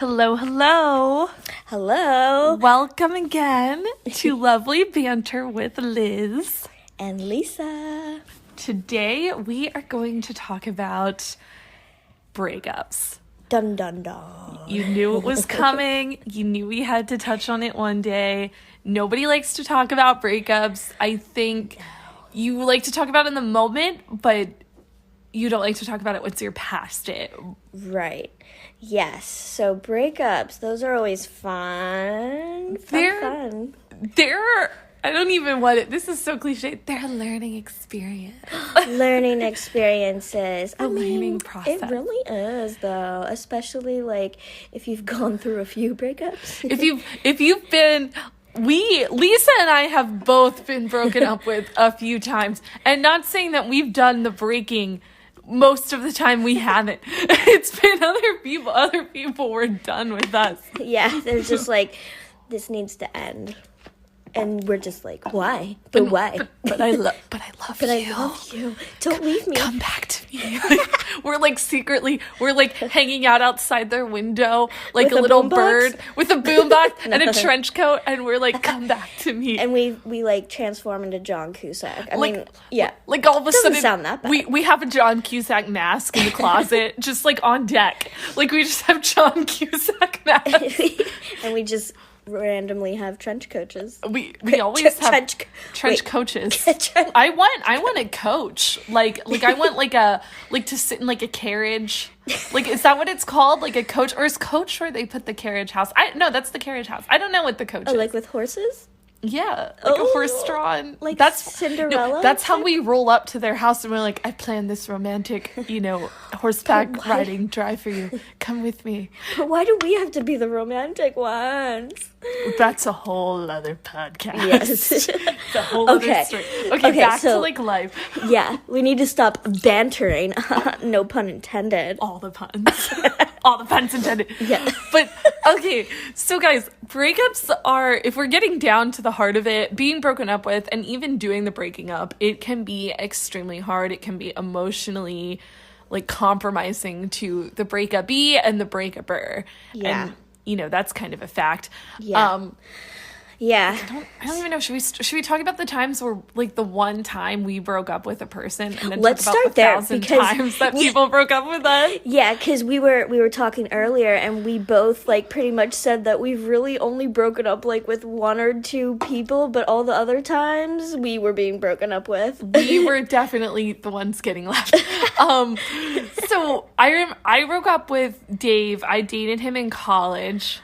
Hello, hello. Hello. Welcome again to Lovely Banter with Liz And Lisa. Today we are going to talk about breakups. Dun dun dun. You knew it was coming. You knew we had to touch on it one day. Nobody likes to talk about breakups. I think you like to talk about it in the moment, but you don't like to talk about it once you're past it. Right. Yes. So breakups, those are always fun. Fun. They're I don't even want it. This is so cliche. They're a learning experience. Learning experiences. Learning process. It really is, though. Especially, like, if you've gone through a few breakups. if you've been... Lisa and I have both been broken up with a few times. And not saying that we've done the breaking. Most of the time we haven't. It's been other people. Other people were done with us. Yeah, they're just like, this needs to end. And we're just like, why? But why? But I love But you. I love you. Don't leave me. Come back to me. We're hanging out outside their window like With a little boombox? bird with a boombox and a trench coat, and we're like, come back to me. And we like transform into John Cusack. I mean, yeah. Like all of a sudden, sound that bad. we have a John Cusack mask in the closet, just like on deck. Like we just have John Cusack mask. And we just randomly have trench coaches. We always have trench coaches. I want a coach. Like I want to sit in like a carriage. Like, is that what it's called? Like a coach, or is coach where they put the carriage house? No, that's the carriage house. I don't know what the coach is. Like with horses? Yeah, like a horse-drawn. Like that's Cinderella? No, that's how we roll up to their house and we're like, I planned this romantic, horseback riding drive for you. Come with me. But why do we have to be the romantic ones? That's a whole other podcast. Yes. It's a whole other story. Okay, back to like life. Yeah, we need to stop bantering. No pun intended. All the puns. All the puns intended. Yeah. But, okay, so guys, breakups are, if we're getting down to the heart of it, being broken up with and even doing the breaking up, it can be extremely hard. It can be emotionally, like, compromising to the breakupee and the breakuper. Yeah. And, that's kind of a fact. Yeah. Yeah. I don't even know. Should we talk about the times where, like, the one time we broke up with a person, and then Let's talk about start the there, 1,000 because times that people broke up with us? Yeah, because we were talking earlier, and we both, like, pretty much said that we've really only broken up, like, with one or two people, but all the other times we were being broken up with. We were definitely the ones getting left. So I broke up with Dave. I dated him in college.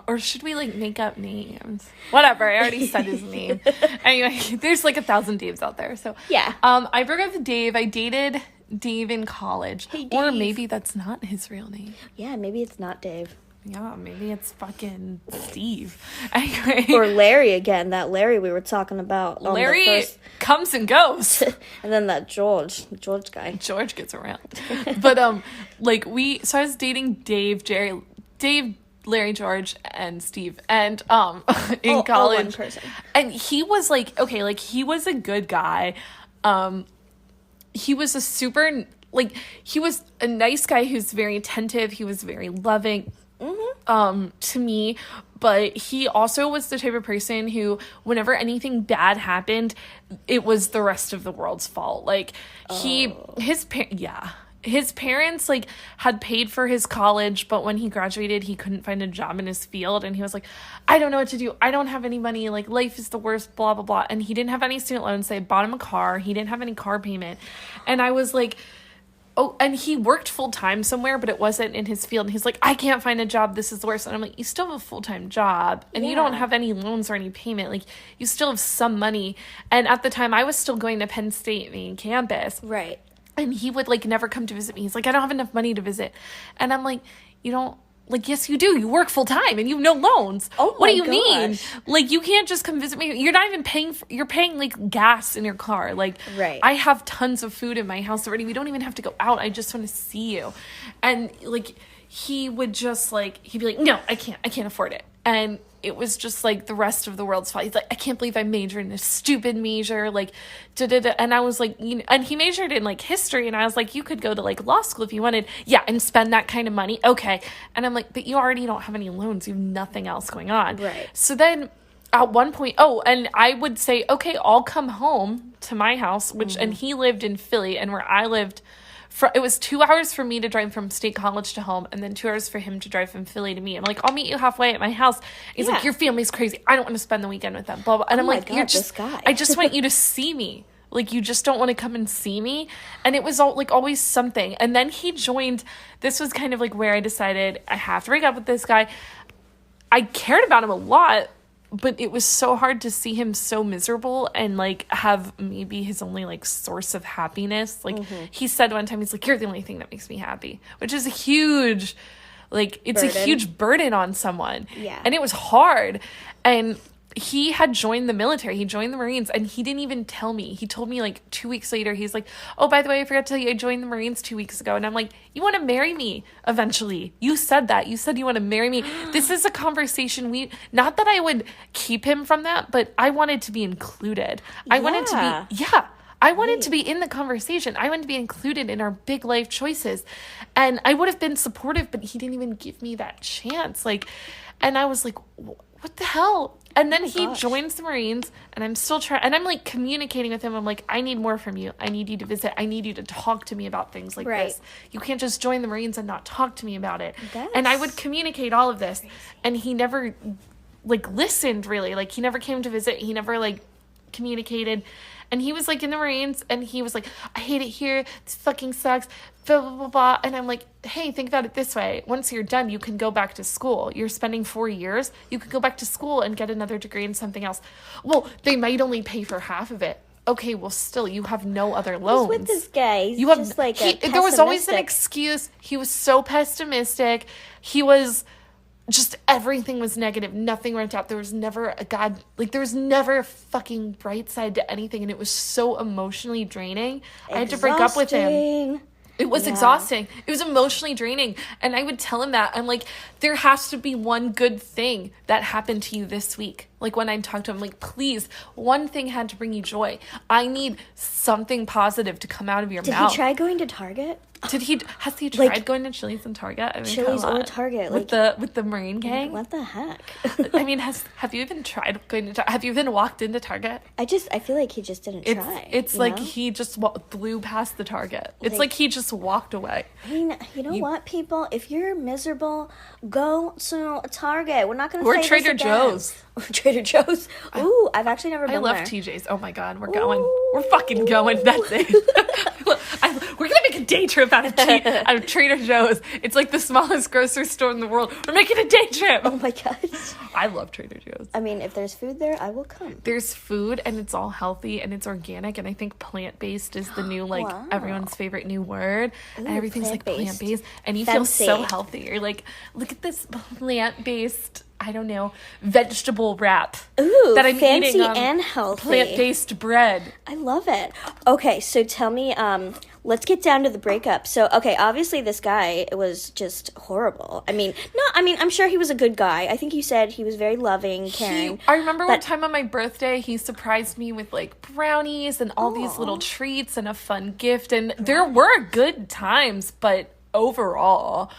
Or should we, like, make up names? Whatever, I already said his name. Anyway, there's like 1,000 Daves out there. So yeah. I broke up with Dave. I dated Dave in college. Hey, Dave. Or maybe that's not his real name. Yeah, maybe it's not Dave. Yeah, maybe it's fucking Steve. Anyway. Or Larry again. That Larry we were talking about. Larry comes and goes. And then that George guy. George gets around. But so I was dating Dave, Larry, George, and Steve, and in college, all one person. And he was like, okay, like he was a good guy. He was a super, like, he was a nice guy who's very attentive. He was very loving, to me. But he also was the type of person who, whenever anything bad happened, it was the rest of the world's fault. Like his parents, like, had paid for his college, but when he graduated, he couldn't find a job in his field, and he was like, I don't know what to do. I don't have any money. Like, life is the worst, blah, blah, blah. And he didn't have any student loans. They bought him a car. He didn't have any car payment. And I was like, oh, and he worked full-time somewhere, but it wasn't in his field. And he's like, I can't find a job. This is the worst. And I'm like, you still have a full-time job, and you don't have any loans or any payment. Like, you still have some money. And at the time, I was still going to Penn State main campus. Right. And he would, like, never come to visit me. He's like, I don't have enough money to visit. And I'm like, you don't, like, yes, you do. You work full time and you have no loans. Oh, my what do you gosh. mean? Like, you can't just come visit me. You're not even paying you're paying, like, gas in your car. Like, right. I have tons of food in my house already. We don't even have to go out. I just want to see you. And, like, he would just, like, he'd be like, no, I can't afford it. And it was just like the rest of the world's fault. He's like, I can't believe I majored in a stupid major, like, da-da-da. And I was like, and he majored in like history, and I was like, you could go to like law school if you wanted, and spend that kind of money, okay. And I'm like, but you already don't have any loans, you have nothing else going on, right? So then at one point, and I would say, okay, I'll come home to my house, which and he lived in Philly, and where I lived, it was 2 hours for me to drive from State College to home, and then 2 hours for him to drive from Philly to me. I'm like, I'll meet you halfway at my house. He's like, your family's crazy. I don't want to spend the weekend with them. Blah blah. And I'm like, God, this guy. I just want you to see me. Like, you just don't want to come and see me. And it was all like always something. And then he joined. This was kind of like where I decided I have to break up with this guy. I cared about him a lot, but it was so hard to see him so miserable and like have maybe his only like source of happiness. Like he said one time, he's like, you're the only thing that makes me happy, which is a huge, like, it's burden. A huge burden on someone. Yeah. And it was hard. And he had joined the military. He joined the Marines, and he didn't even tell me. He told me like 2 weeks later. He's like, oh, by the way, I forgot to tell you, I joined the Marines 2 weeks ago. And I'm like, you want to marry me eventually? You said that. You said you want to marry me. This is a conversation not that I would keep him from that, but I wanted to be included. I wanted to be, I wanted to be in the conversation. I wanted to be included in our big life choices. And I would have been supportive, but he didn't even give me that chance. Like, and I was like, what the hell? And then he joins the Marines, and I'm still trying, and I'm like communicating with him. I'm like, I need more from you. I need you to visit. I need you to talk to me about things like this. You can't just join the Marines and not talk to me about it. And I would communicate all of this, and he never like listened really. Like, he never came to visit. He never like communicated. And he was like in the Marines, and he was like, I hate it here. This fucking sucks. Blah, blah, blah, blah. And I'm like, hey, think about it this way. Once you're done, you can go back to school. You're spending 4 years. You could go back to school and get another degree in something else. Well, they might only pay for half of it. Okay, well, still, you have no other loans. What's with this guy? He's just like there was always an excuse. He was so pessimistic. He was just, everything was negative. Nothing worked out. There was never a God, like, there was never a fucking bright side to anything. And it was so emotionally draining. I had to break up with him. It was exhausting. It was emotionally draining. And I would tell him that. I'm like, there has to be one good thing that happened to you this week. Like, when I talked to him, I'm like, please, one thing had to bring you joy. I need something positive to come out of your mouth. Did he try going to Target? Has he tried going to Chili's and Target? I mean, Chili's or Target, with the Marine gang. What the heck? I mean, have you even tried going to Target? Have you even walked into Target? I feel like he just didn't try. It's like he just blew past the Target. It's like he just walked away. I mean, you know what, people? If you're miserable, go to Target. We're not going to say Trader Joe's. Or Trader Joe's. Ooh, I've actually never been there. I love TJ's. Oh my God, we're going. We're fucking going. That's it. We're gonna make a day trip out of Trader Joe's. It's like the smallest grocery store in the world. We're making a day trip. Oh my gosh. I love Trader Joe's. I mean, if there's food there, I will come. There's food, and it's all healthy, and it's organic, and I think plant-based is the new, like, everyone's favorite new word. Ooh, and everything's plant-based. Like plant-based, and you feel so healthy. You're like, look at this plant-based, I don't know, vegetable wrap. Ooh, that I'm fancy eating on and healthy. Plant-based bread. I love it. Okay, so tell me, let's get down to the breakup. So, okay, obviously this guy was just horrible. I'm sure he was a good guy. I think you said he was very loving, caring. I remember one time on my birthday, he surprised me with, like, brownies and all these little treats and a fun gift. And there were good times, but overall,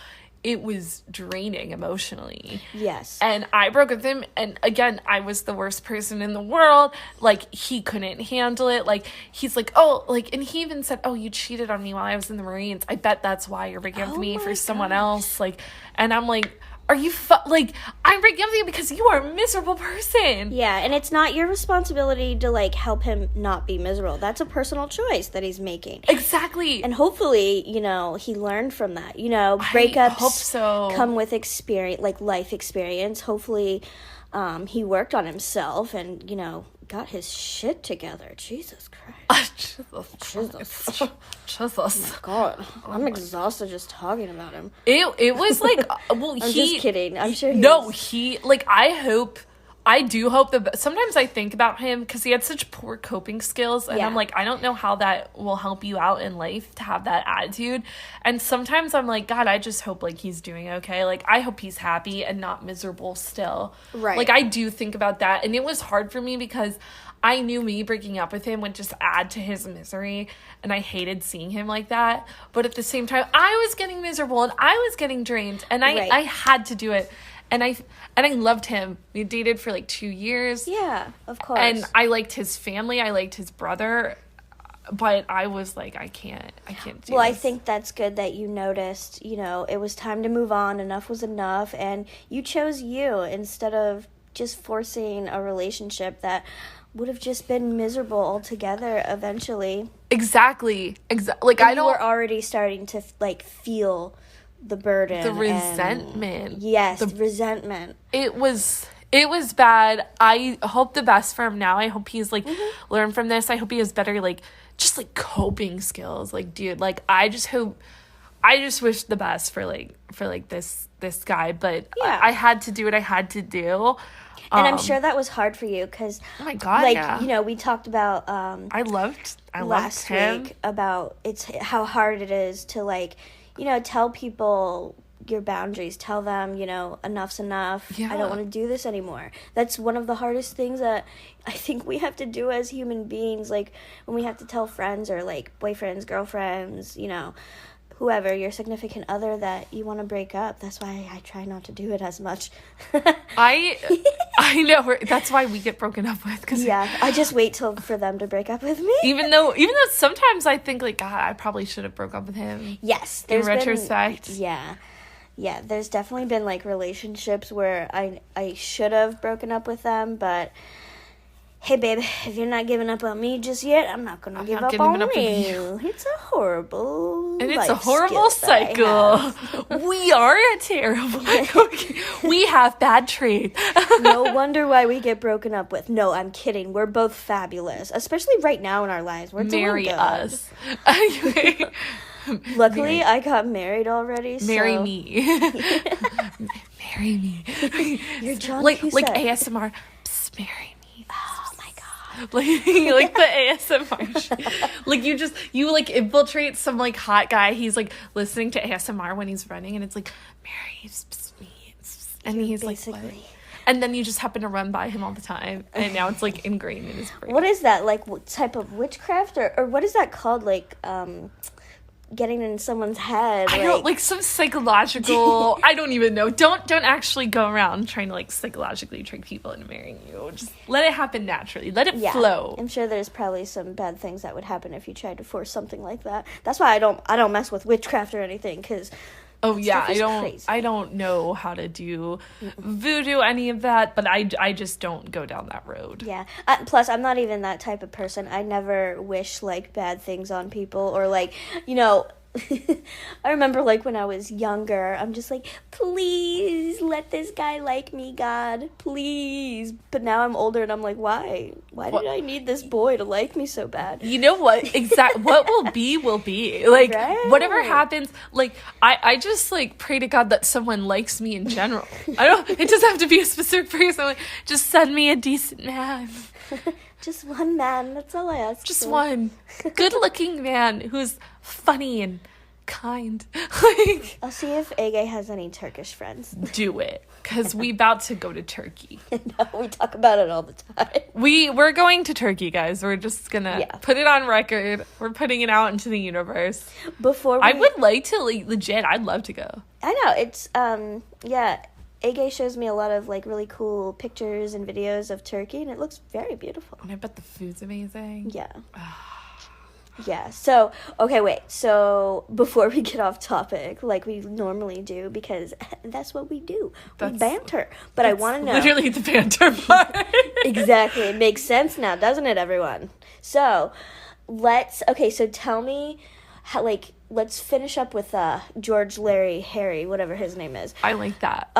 it was draining emotionally. Yes. And I broke with him, and again, I was the worst person in the world. Like, he couldn't handle it. Like, he's like, oh, like, and he even said, oh, you cheated on me while I was in the Marines. I bet that's why you're breaking up with me for someone else. Like, and I'm like, are you I'm breaking up with you because you are a miserable person. Yeah, and it's not your responsibility to, like, help him not be miserable. That's a personal choice that he's making. Exactly. And hopefully, you know, he learned from that. You know, breakups come with experience, like life experience. Hopefully, he worked on himself and, you know, got his shit together. Jesus Christ. Jesus. Oh my God. I'm exhausted just talking about him. It was like, well, I'm just kidding. I'm sure I hope I do hope that sometimes I think about him because he had such poor coping skills, and I'm like, I don't know how that will help you out in life to have that attitude. And sometimes I'm like, God, I just hope like he's doing okay. Like, I hope he's happy and not miserable still. Right. Like, I do think about that, and it was hard for me because I knew me breaking up with him would just add to his misery, and I hated seeing him like that. But at the same time, I was getting miserable and I was getting drained, and I had to do it. And I loved him. We dated for like 2 years. Yeah, of course. And I liked his family. I liked his brother. But I was like, I can't do this. Well, I think that's good that you noticed, you know, it was time to move on. Enough was enough. And you chose you instead of just forcing a relationship that would have just been miserable altogether eventually. Exactly. Like, and you were already starting to, like, feel the burden, the resentment. Resentment. It was bad. I hope the best for him now. I hope he's like learned from this. I hope he has better like just like coping skills. Like, dude, like I just wish the best for this guy. But I had to do what I had to do. And I'm sure that was hard for you because, oh my God, like, you know, we talked about I loved last him. week about how hard it is to, like, you know, tell people your boundaries. Tell them, you know, enough's enough. Yeah. I don't want to do this anymore. That's one of the hardest things that I think we have to do as human beings. Like, when we have to tell friends or, like, boyfriends, girlfriends, you know, whoever, your significant other, that you want to break up. That's why I try not to do it as much. I know. That's why we get broken up with. Cause I just wait for them to break up with me. Even though sometimes I think, like, God, I probably should have broke up with him. Yes. In retrospect. Yeah, there's definitely been, like, relationships where I should have broken up with them, but hey, babe, if you're not giving up on me just yet, I'm not going to give up on you. It's a horrible cycle. We are terrible. We have bad traits. No wonder why we get broken up with. No, I'm kidding. We're both fabulous, especially right now in our lives. We're doing Marry good. us. Luckily, I got married already. Marry me. Marry me. You're John like Cusack. ASMR. Psst, marry me. Like the ASMR shit. Like you like infiltrate some like hot guy. He's like listening to ASMR when he's running, and it's like, Mary, me, and he's basically like, what? And then you just happen to run by him all the time, and now it's like ingrained in his brain. What is that, like, what type of witchcraft, or what is that called, like getting in someone's head? I don't, like some psychological. I don't even know. Don't actually go around trying to like psychologically trick people into marrying you. Just let it happen naturally. Let it flow. I'm sure there's probably some bad things that would happen if you tried to force something like that. That's why I don't mess with witchcraft or anything, because I don't know how to do voodoo, any of that, but I just don't go down that road. Yeah. Plus, I'm not even that type of person. I never wish, like, bad things on people, or, like, you know, I remember, like, when I was younger, I'm just like, please let this guy like me, God, please. But now I'm older, and I'm like, why? Why did I need this boy to like me so bad? You know what? What will be, will be. Like, whatever happens, like, I just, like, pray to God that someone likes me in general. It doesn't have to be a specific person. Like, just send me a decent man. Just one man, that's all I ask. Just one good-looking man who's funny and kind. Like, I'll see if Ege has any Turkish friends. Do it, because we about to go to Turkey. No, we talk about it all the time. We're going to Turkey, guys. We're just gonna put it on record. We're putting it out into the universe. I would like to, like, legit, I'd love to go. I know, it's, Ege shows me a lot of, like, really cool pictures and videos of Turkey, and it looks very beautiful. And I bet the food's amazing. Yeah. Yeah, so, okay, wait. So, before we get off topic, like we normally do, because that's what we do. We banter. But I want to know. Literally the banter part. Exactly. It makes sense now, doesn't it, everyone? So, so tell me how, like, let's finish up with George, Larry, Harry, whatever his name is. I like that.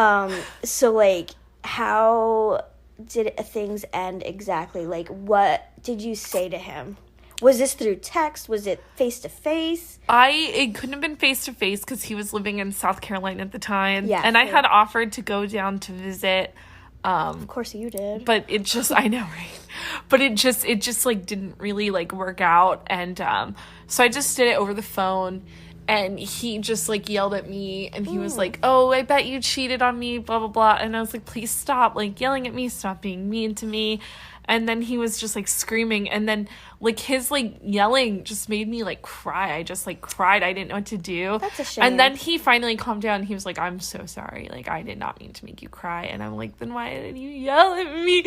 So, like, how did things end exactly? Like, what did you say to him? Was this through text? Was it face-to-face? It couldn't have been face-to-face because he was living in South Carolina at the time. Yeah. And I had offered to go down to visit Of course you did. But it just, I know, right? But it just like didn't really like work out. And so I just did it over the phone, and he just like yelled at me, and he was like, oh, I bet you cheated on me, blah, blah, blah. And I was like, please stop like yelling at me, stop being mean to me. And then he was just like screaming, and then like his like yelling just made me like cry. I just like cried. I didn't know what to do. That's a shame. And then he finally calmed down. He was like, I'm so sorry. Like, I did not mean to make you cry. And I'm like, then why didn't you yell at me?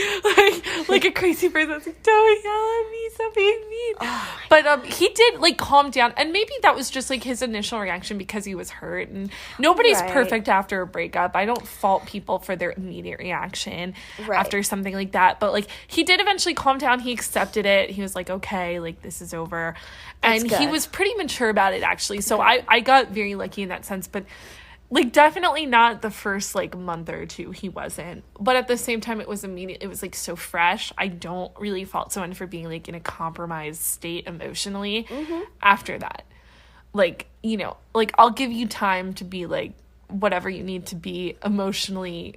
Like a crazy person. I was like, don't yell at me. Stop being mean. Oh, but he did like calm down. And maybe that was just like his initial reaction because he was hurt. And nobody's perfect after a breakup. I don't fault people for their immediate reaction after something like that. But like, he did eventually calm down. He accepted it. He was like, okay, like this is over. And he was pretty mature about it, actually. So I got very lucky in that sense. But like, definitely not the first like month or two, he wasn't. But at the same time, it was immediate. It was like so fresh. I don't really fault someone for being like in a compromised state emotionally after that. Like, you know, like I'll give you time to be like whatever you need to be emotionally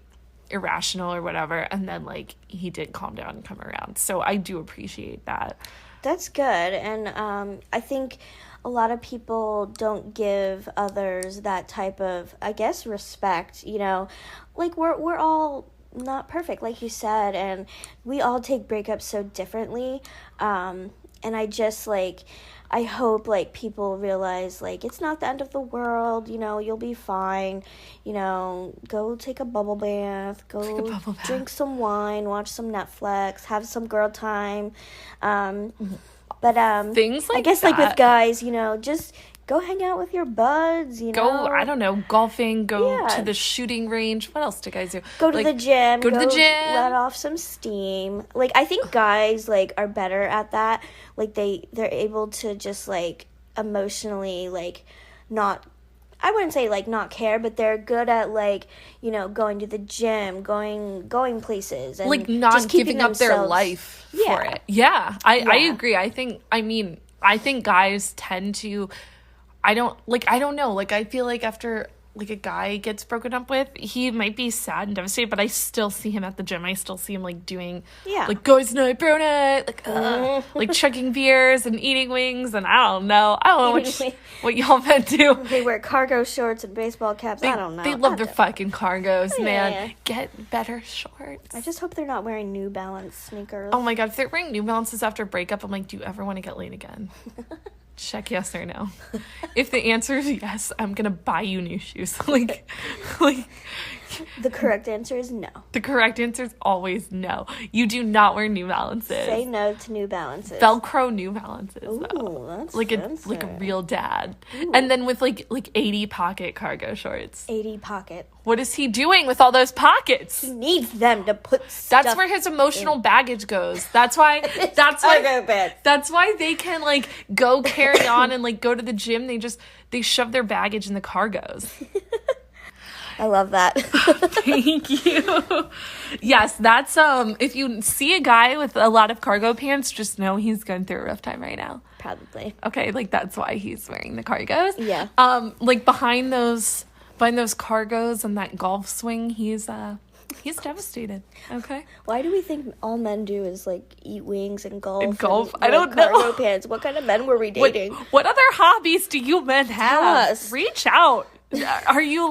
irrational or whatever, and then like he did calm down and come around. So I do appreciate that. That's good. And I think a lot of people don't give others that type of, I guess, respect. You know, like we're all not perfect, like you said, and we all take breakups so differently. And I just like, I hope like people realize like it's not the end of the world, you know, you'll be fine, you know, go take a bubble bath, drink some wine, watch some Netflix, have some girl time. But things like I guess that. Like with guys, you know, just go hang out with your buds, you know. Go, I don't know, golfing, go to the shooting range. What else do guys do? Go to the gym. Go to the gym. Let off some steam. Like, I think guys, like, are better at that. Like, they're able to just, like, emotionally, like, not, I wouldn't say, like, not care, but they're good at, like, you know, going to the gym, going places. And like, not just giving up their life for it. Yeah, I agree. I think guys tend to... I don't know. Like, I feel like after, like, a guy gets broken up with, he might be sad and devastated, but I still see him at the gym. I still see him, like, doing, like, guys night, bro night, like, chugging beers and eating wings, and I don't know what y'all men do. They wear cargo shorts and baseball caps. I don't know. They love their fucking cargos, man. Get better shorts. I just hope they're not wearing New Balance sneakers. Oh, my God. If they're wearing New Balances after a breakup, I'm like, do you ever want to get laid again? Check yes or no. If the answer is yes, I'm gonna buy you new shoes. like the correct answer is no. The correct answer is always no. You do not wear New Balances. Say no to New Balances. Velcro New Balances. Ooh, though. That's like fancy. a real dad. Ooh. And then with like 80 pocket cargo shorts. 80 pocket. What is he doing with all those pockets? He needs them to put stuff. That's where his emotional baggage goes. That's why they can like go carry on and like go to the gym. They shove their baggage in the cargos. I love that. Thank you. Yes, that's if you see a guy with a lot of cargo pants, just know he's going through a rough time right now. Probably. Okay, like that's why he's wearing the cargos. Yeah. Like behind those cargos and that golf swing, he's devastated. Okay. Why do we think all men do is like eat wings and golf? And golf? And, I don't know. Cargo pants. What kind of men were we dating? What other hobbies do you men have? Tell us. Reach out. Are you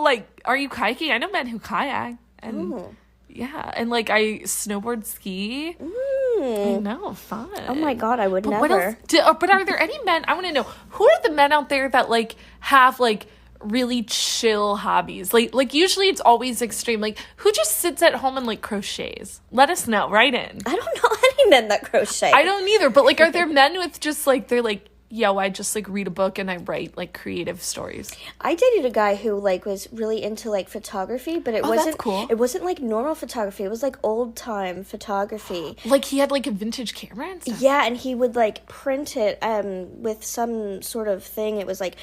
kayaking? I know men who kayak. And yeah, and like I snowboard ski. I know, fun. Oh my God, I would never. What else? But are there any men? I want to know, who are the men out there that like have like really chill hobbies? Like usually it's always extreme. Like who just sits at home and like crochets? Let us know. Write in. I don't know any men that crochet. I don't either. But like, are there men with just like they're like, yo, I just like read a book and I write like creative stories? I dated a guy who like was really into like photography, but it wasn't that's cool. It wasn't like normal photography. It was like old time photography. Like he had like a vintage camera and stuff? Yeah, and he would like print it with some sort of thing. It was like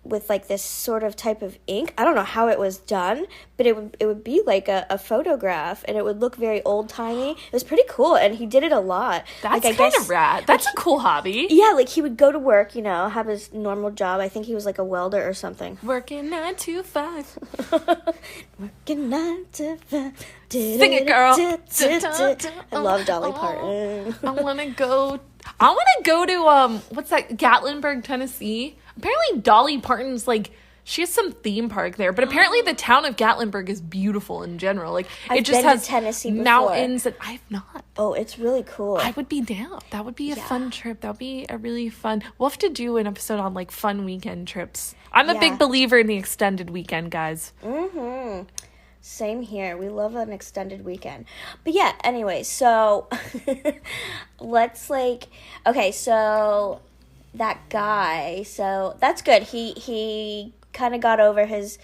with like this sort of type of ink. I don't know how it was done, but it would be like a photograph, and it would look very old timey. It was pretty cool, and he did it a lot. That's like, kind of rad. That's a cool hobby. Yeah, like he would go to work, you know, have his normal job. I think he was like a welder or something. Working 9 to 5. Working 9 to 5. Sing it, girl. I love Dolly Parton. I want to go to what's that, Gatlinburg, Tennessee. Apparently Dolly Parton's like, she has some theme park there, but apparently the town of Gatlinburg is beautiful in general. Like I've it just been has to Tennessee mountains, and I've not. Oh, it's really cool. I would be down. That would be a fun trip. That would be a really fun. We'll have to do an episode on like fun weekend trips. I'm a big believer in the extended weekend, guys. Mm-hmm. Same here. We love an extended weekend. But yeah, anyway, so let's okay, so that guy, so that's good. He kind of got over his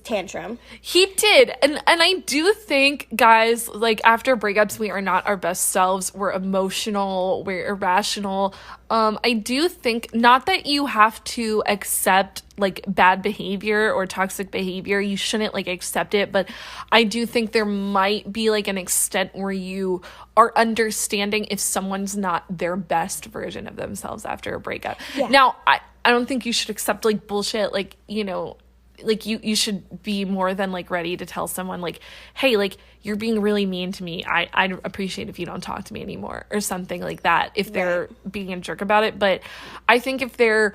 tantrum. He did. And I do think, guys, like after breakups, we are not our best selves. We're emotional. We're irrational. I do think not that you have to accept like bad behavior or toxic behavior. You shouldn't like accept it. But I do think there might be like an extent where you are understanding if someone's not their best version of themselves after a breakup. Yeah. Now, I don't think you should accept like bullshit, like, you know, like you should be more than like ready to tell someone like, hey, like you're being really mean to me. I'd appreciate if you don't talk to me anymore or something like that if they're being a jerk about it. But I think if they're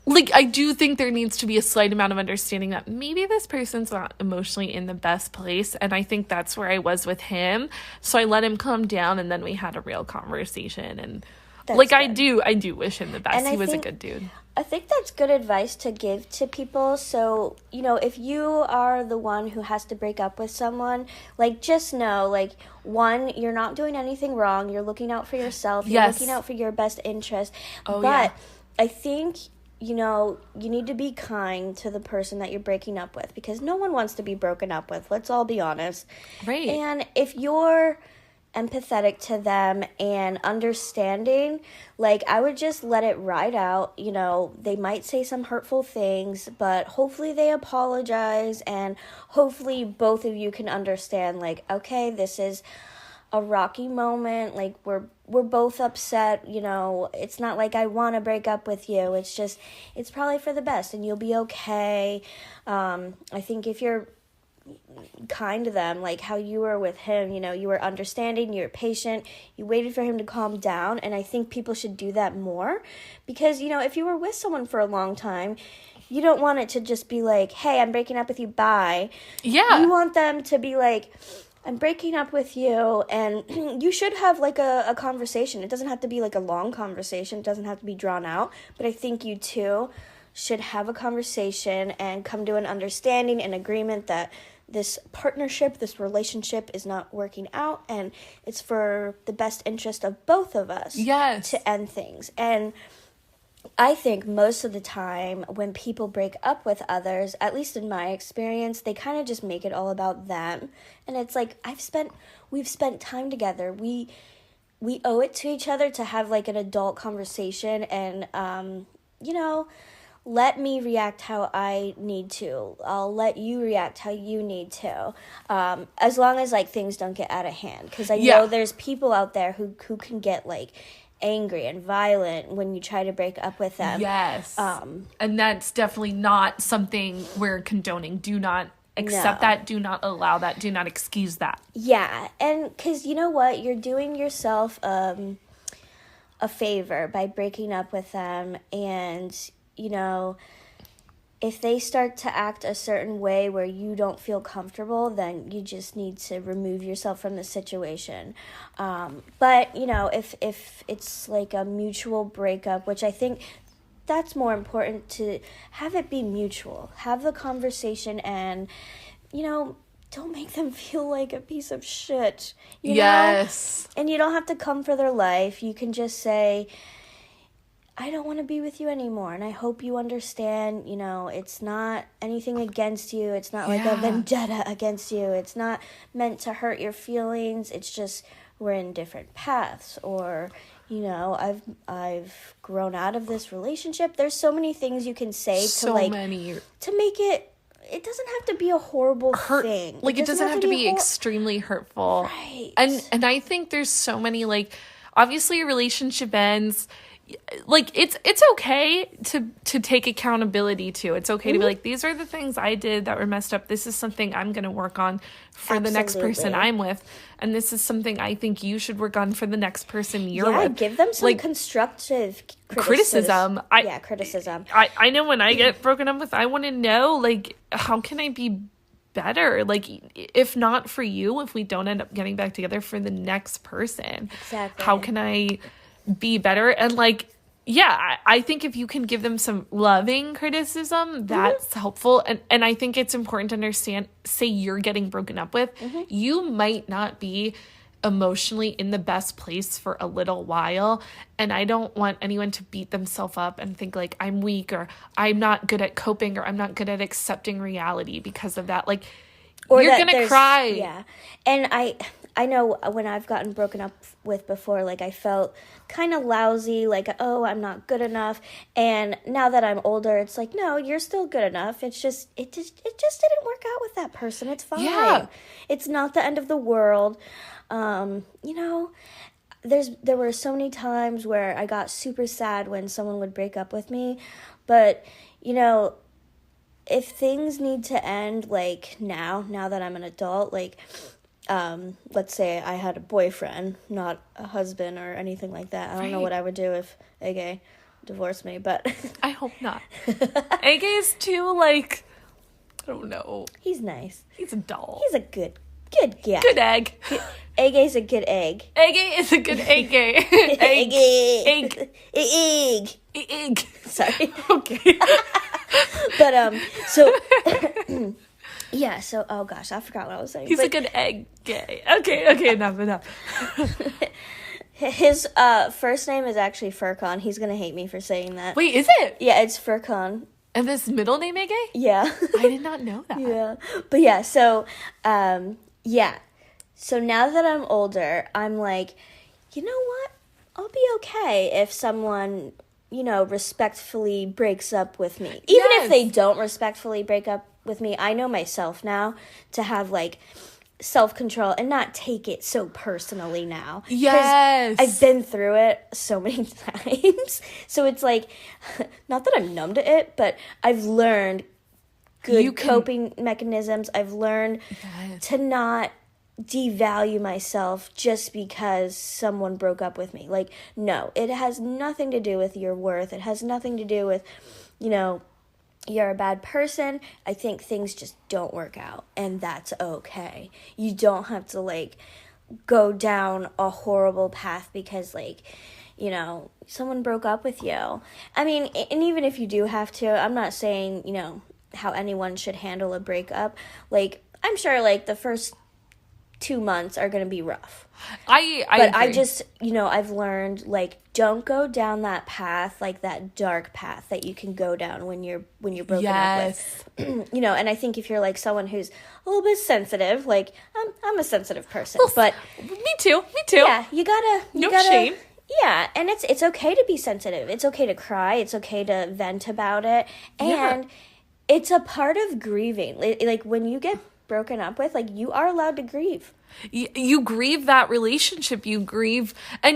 like, I do think there needs to be a slight amount of understanding that maybe this person's not emotionally in the best place. And I think that's where I was with him. So I let him calm down, and then we had a real conversation. And that's like, good. I do wish him the best. And he was a good dude. I think that's good advice to give to people. So, you know, if you are the one who has to break up with someone, like, just know, like, one, you're not doing anything wrong. You're looking out for yourself. You're looking out for your best interest. But I think, you know, you need to be kind to the person that you're breaking up with, because no one wants to be broken up with. Let's all be honest. Right. And if you're empathetic to them and understanding, like, I would just let it ride out. You know, they might say some hurtful things, but hopefully they apologize, and hopefully both of you can understand, like, okay, this is a rocky moment, like, we're both upset, you know, it's not like I want to break up with you, it's just, it's probably for the best, and you'll be okay. I think if you're kind to them, like how you were with him, you know, you were understanding, you were patient, you waited for him to calm down, and I think people should do that more, because, you know, if you were with someone for a long time, you don't want it to just be like, hey, I'm breaking up with you, bye. Yeah. You want them to be like, I'm breaking up with you, and you should have like a conversation. It doesn't have to be like a long conversation, it doesn't have to be drawn out, but I think you two should have a conversation and come to an understanding and agreement that this partnership, this relationship is not working out, and it's for the best interest of both of us to end things. And I think most of the time when people break up with others, at least in my experience, they kind of just make it all about them. And it's like, we've spent time together. We owe it to each other to have like an adult conversation, and you know, let me react how I need to. I'll let you react how you need to. As long as like things don't get out of hand, because I know there's people out there who can get like angry and violent when you try to break up with them. Yes. And that's definitely not something we're condoning. Do not accept that. Do not allow that. Do not excuse that. Yeah. And because you know what? You're doing yourself a favor by breaking up with them. And, you know, if they start to act a certain way where you don't feel comfortable, then you just need to remove yourself from the situation. But, you know, if it's like a mutual breakup, which I think that's more important, to have it be mutual. Have the conversation and, you know, don't make them feel like a piece of shit. You know? And you don't have to come for their life. You can just say, I don't want to be with you anymore, and I hope you understand, you know, it's not anything against you. It's not like a vendetta against you. It's not meant to hurt your feelings. It's just we're in different paths, or, you know, I've grown out of this relationship. There's so many things you can say to make it. It doesn't have to be a horrible thing. Like, it doesn't have to be extremely hurtful. Right. And I think there's so many, like, obviously a relationship ends. Like, it's okay to take accountability to. It's okay to be like, these are the things I did that were messed up. This is something I'm going to work on for the next person I'm with. And this is something I think you should work on for the next person you're with. Yeah, give them some constructive criticism. Criticism. I know when I get broken up with, I want to know, like, how can I be better? Like, if not for you, if we don't end up getting back together, for the next person. Exactly. How can I be better? And, like, yeah, I think if you can give them some loving criticism, that's helpful. And I think it's important to understand, say you're getting broken up with, you might not be emotionally in the best place for a little while. And I don't want anyone to beat themselves up and think, like, I'm weak, or I'm not good at coping, or I'm not good at accepting reality because of that. Like, or you're going to cry. Yeah. And I know when I've gotten broken up with before, like, I felt kind of lousy, like, oh, I'm not good enough. And now that I'm older, it's like, no, you're still good enough. It just didn't work out with that person. It's fine. Yeah. It's not the end of the world. You know, there were so many times where I got super sad when someone would break up with me. But, you know, if things need to end, like, now that I'm an adult, like, let's say I had a boyfriend, not a husband or anything like that. I don't know what I would do if Ege divorced me, but I hope not. Ege is too, like, I don't know. He's nice. He's a doll. He's a good guy. Good egg. Ege's a good egg. Ege is a good egg. Egg. Sorry. Okay. But so yeah, so oh gosh, I forgot what I was saying. He's a good egg gay. Okay, enough. His first name is actually Furcon. He's gonna hate me for saying that. Wait, is it? Yeah, it's Furcon. And this middle name, Ege? Yeah. I did not know that. Yeah. But yeah, so yeah. So now that I'm older, I'm like, you know what? I'll be okay if someone, you know, respectfully breaks up with me. Even if they don't respectfully break up with me, I know myself now to have, like, self-control and not take it so personally now. Yes. I've been through it so many times. So it's like, not that I'm numb to it, but I've learned good coping mechanisms. I've learned to not devalue myself just because someone broke up with me. Like, no, it has nothing to do with your worth. It has nothing to do with, you know, you're a bad person. I think things just don't work out, and that's okay. You don't have to, like, go down a horrible path because, like, you know, someone broke up with you. I mean, and even if you do have to, I'm not saying, you know, how anyone should handle a breakup. Like, I'm sure, like, the first 2 months are going to be rough. I agree. Just, you know, I've learned, like, don't go down that path, like that dark path that you can go down when you're broken up with. You know, and I think if you're, like, someone who's a little bit sensitive, like, I'm a sensitive person, but me too. Yeah, you gotta shame. Yeah, and it's okay to be sensitive. It's okay to cry. It's okay to vent about it, and it's a part of grieving. Like, when you get broken up with, like, you are allowed to grieve. You grieve that relationship. You grieve, I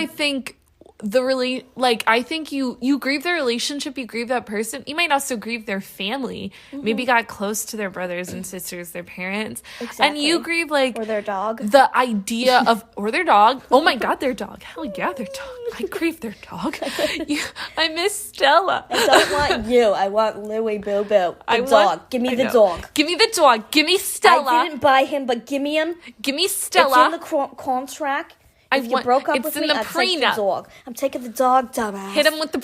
think, I think you grieve the relationship, you grieve that person. You might also grieve their family. Maybe got close to their brothers and sisters, their parents. Exactly. And you grieve, like, or their dog. The idea of, or their dog. Oh my God, their dog. Hell yeah, their dog. I grieve their dog. I miss Stella. I don't want you. I want Louie Boo Boo. Dog. Give me the dog. Give me the dog. Give me Stella. I didn't buy him, but give me him. Give me Stella. It's in the contract. If you broke up with me, I'm taking the dog. I'm taking the dog, dumbass. Hit him with the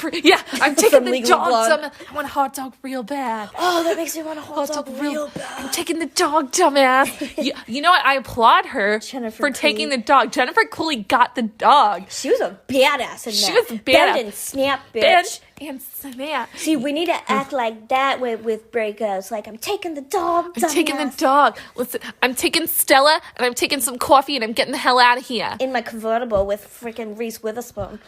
I'm taking the dog, dumbass. I want a hot dog real bad. Oh, that makes me want a hot dog real bad. I'm taking the dog, dumbass. You know what? I applaud her for taking the dog. Jennifer Cooley got the dog. She was a badass in that. She was badass. Bend and snap, bitch. and snap. See, we need to act like that with breakups. Like, I'm taking the dog. I'm taking the dog. Listen, I'm taking Stella, and I'm taking some coffee, and I'm getting the hell out of here. In my convertible with freaking Reese Witherspoon.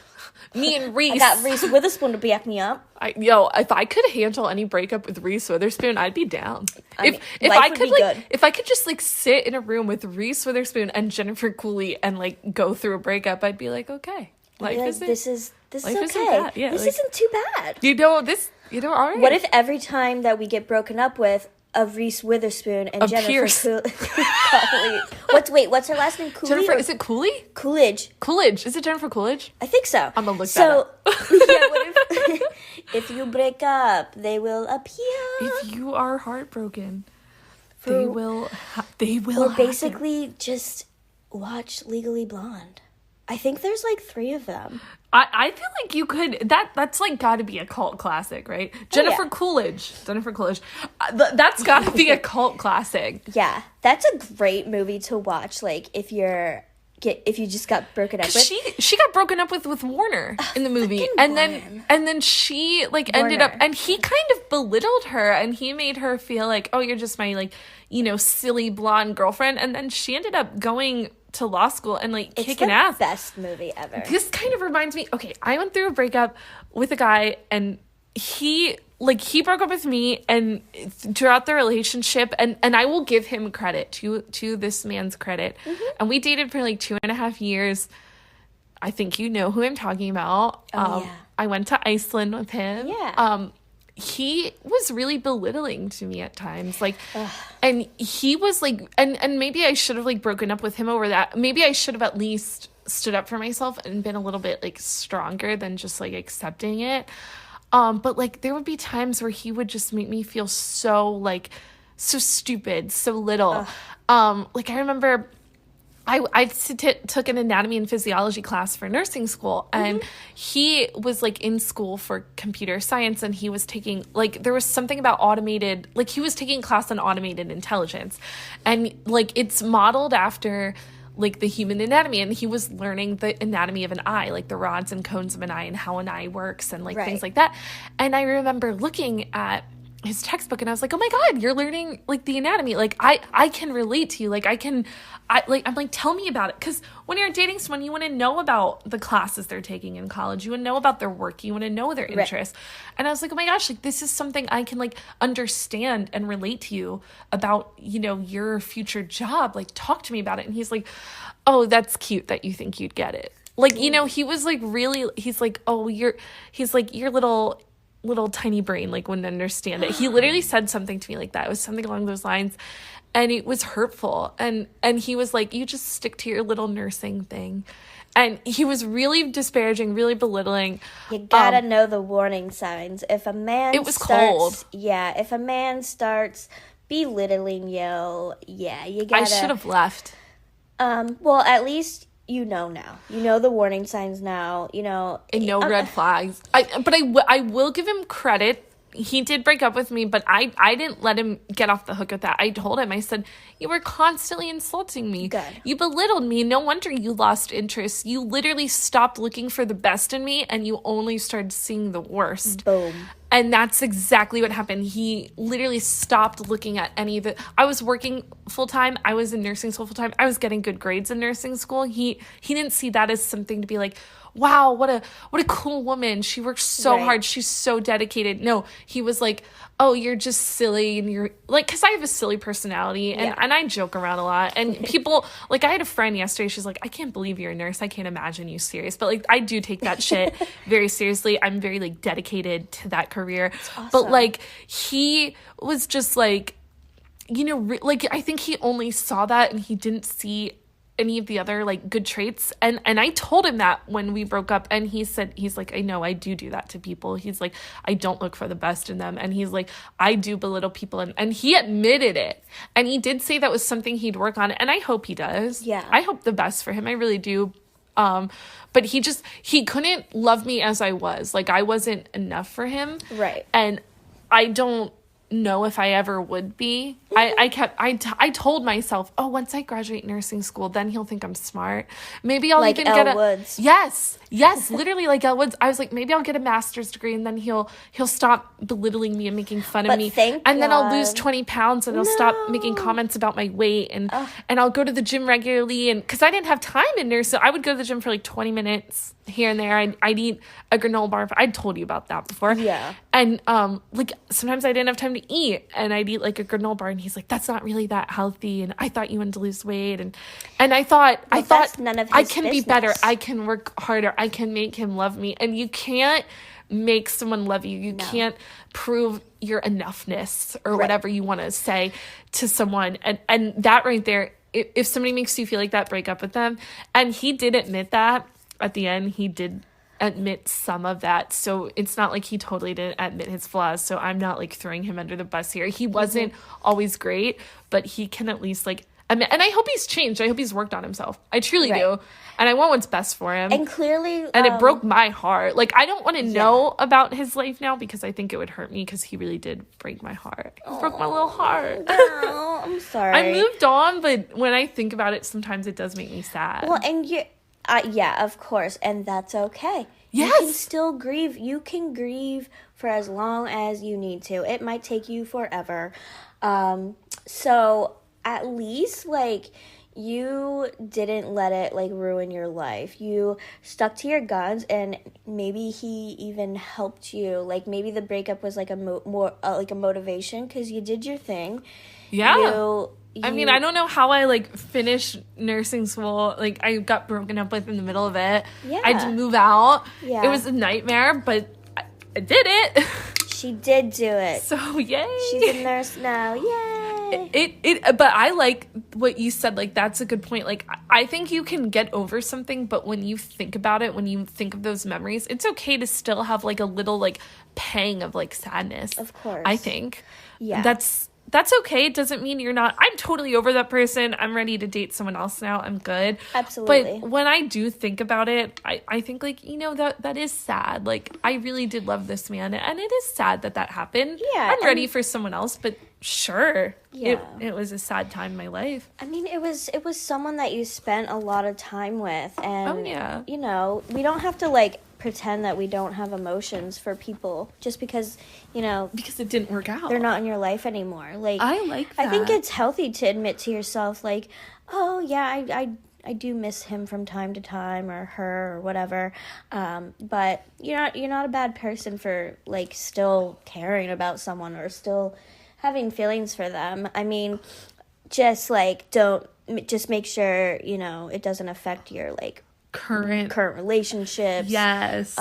Me and Reese. I got Reese Witherspoon to back me up. If I could handle any breakup with Reese Witherspoon, I'd be down. If I could just like sit in a room with Reese Witherspoon and Jennifer Cooley and like go through a breakup, I'd be like, okay, this is okay. Yeah, this isn't too bad. All right. What if every time that we get broken up with, a Reese Witherspoon and Jennifer Coolidge. What's her last name? Cooley? Jennifer, is it Cooley? Coolidge. Is it Jennifer Coolidge? I think so. I'm gonna look that up. What if you break up, they will appear. If you are heartbroken, they will. Or basically just watch Legally Blonde. I think there's like 3 of them. I feel like you could. That's like got to be a cult classic, right? Jennifer Coolidge. That's got to be a cult classic. Yeah, that's a great movie to watch. Like if you just got broken up with. She got broken up with Warner in the movie, and then she like ended up, and he kind of belittled her, and he made her feel like, oh, you're just my like silly blonde girlfriend, and then she ended up going to law school and like kicking ass. It's the best movie ever. This kind of reminds me, okay, I went through a breakup with a guy, and he broke up with me, and throughout the relationship, and I will give him credit to this man's credit. Mm-hmm. And we dated for like 2.5 years. I think you know who I'm talking about. Yeah. I went to Iceland with him. Yeah. He was really belittling to me at times, like, and he was like, and maybe I should have like broken up with him over that. Maybe I should have at least stood up for myself and been a little bit like stronger than just like accepting it. But like there would be times where he would just make me feel so stupid, so little. Like I remember I took an anatomy and physiology class for nursing school, and he was like in school for computer science, and he was taking like there was something about automated, like he was taking a class on automated intelligence, and like it's modeled after like the human anatomy, and he was learning the anatomy of an eye, like the rods and cones of an eye and how an eye works and like things like that. And I remember looking at his textbook and I was like, oh my God, you're learning like the anatomy. Like I can relate to you. Like I'm like, tell me about it. Cause when you're dating someone, you want to know about the classes they're taking in college. You want to know about their work. You want to know their interests. Right. And I was like, oh my gosh, like this is something I can like understand and relate to you about, your future job. Like talk to me about it. And he's like, oh, that's cute that you think you'd get it. Like, he was like really, he's like, oh, your little tiny brain like wouldn't understand it. He literally said something to me like that. It was something along those lines, and it was hurtful. And he was like, you just stick to your little nursing thing. And he was really disparaging, really belittling. You gotta know the warning signs. If a man cold. Yeah, if a man starts belittling you, you gotta. I should have left. Well, at least you know now. You know the warning signs now. And no red flags. But I will give him credit. He did break up with me, but I didn't let him get off the hook with that. I told him, I said, you were constantly insulting me. Good. You belittled me. No wonder you lost interest. You literally stopped looking for the best in me, and you only started seeing the worst. Boom. And that's exactly what happened. He literally stopped looking at any of it. I was working full-time. I was in nursing school full-time. I was getting good grades in nursing school. He didn't see that as something to be like, wow, what a cool woman. She works so hard. She's so dedicated. No, he was like, oh, you're just silly. And you're like, because I have a silly personality and I joke around a lot. And people, like I had a friend yesterday. She's like, I can't believe you're a nurse. I can't imagine you serious. But like, I do take that shit very seriously. I'm very like dedicated to that career. Awesome. But like, he was just like, like I think he only saw that and he didn't see any of the other like good traits, and I told him that when we broke up, and he's like, I know I do that to people. He's like, I don't look for the best in them, and he's like, I do belittle people, and he admitted it, and he did say that was something he'd work on, and I hope he does. I hope the best for him. I really do. But he couldn't love me as I was. Like I wasn't enough for him. Right. And I don't know if I ever would be. I told myself, oh, once I graduate nursing school, then he'll think I'm smart. Maybe I'll like even Elle get Woods. Yes, literally like Elle Woods. I was like, maybe I'll get a master's degree and then he'll stop belittling me and making fun of me. And then I'll lose 20 pounds and he'll stop making comments about my weight and I'll go to the gym regularly, and because I didn't have time in nursing, I would go to the gym for like 20 minutes here and there. I'd eat a granola bar. I'd told you about that before. Yeah. And like sometimes I didn't have time to eat and I'd eat like a granola bar, and he's like, that's not really that healthy, and I thought you wanted to lose weight, and I thought none of his I can business. be better, I can work harder, I can make him love me. And you can't make someone love you. You can't prove your enoughness or whatever you want to say to someone. And that right there, if somebody makes you feel like that, break up with them. And he did admit that at the end. He did admit some of that, so it's not like he totally didn't admit his flaws. So I'm not like throwing him under the bus here. He wasn't always great, but he can at least like admit, and I hope he's changed. I hope he's worked on himself. I truly do, and I want what's best for him. And clearly, and it broke my heart. Like, I don't want to know about his life now because I think it would hurt me, because he really did break my heart. It broke my little heart. Oh, I'm sorry. I moved on, but when I think about it, sometimes it does make me sad. Well, and you yeah, of course, and that's okay. Yes. You can still grieve. You can grieve for as long as you need to. It might take you forever. So at least, like, you didn't let it, like, ruin your life. You stuck to your guns, and maybe he even helped you. Like, maybe the breakup was, like, more like a motivation, because you did your thing. Yeah. I mean, I don't know how I, like, finished nursing school. Like, I got broken up with in the middle of it. Yeah. I had to move out. Yeah. It was a nightmare, but I did it. She did do it. So, yay. She's a nurse now. Yay. But I like what you said. Like, that's a good point. Like, I think you can get over something, but when you think about it, when you think of those memories, it's okay to still have, like, a little, like, pang of, like, sadness. Of course. I think. Yeah. That's okay. It doesn't mean you're not. I'm totally over that person. I'm ready to date someone else now. I'm good. Absolutely. But when I do think about it, I think, like, you know, that is sad. Like, I really did love this man, and it is sad that happened. Yeah. I'm ready for someone else, but sure. Yeah. It was a sad time in my life. I mean, it was someone that you spent a lot of time with, and you know, we don't have to, like, pretend that we don't have emotions for people just because, you know, because it didn't work out. They're not in your life anymore. Like, I like that. I think it's healthy to admit to yourself, like, oh yeah, I do miss him from time to time, or her, or whatever. But you're not a bad person for, like, still caring about someone or still having feelings for them. I mean, just make sure, you know, it doesn't affect your, like, current relationships. Yes.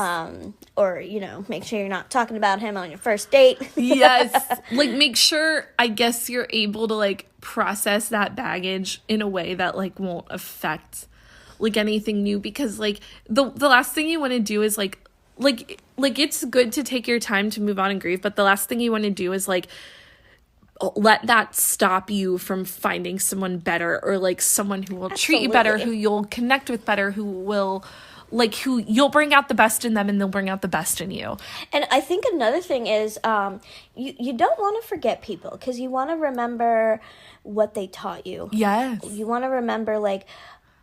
Or, you know, make sure you're not talking about him on your first date. Yes. Like, make sure, I guess, you're able to, like, process that baggage in a way that, like, won't affect, like, anything new, because, like, the last thing you want to do is, like it's good to take your time to move on and grieve, but the last thing you want to do is, like, let that stop you from finding someone better, or, like, someone who will treat you better, who you'll connect with better, who you'll bring out the best in them, and they'll bring out the best in you. And I think another thing is, you don't want to forget people, because you want to remember what they taught you. Yes. You want to remember, like,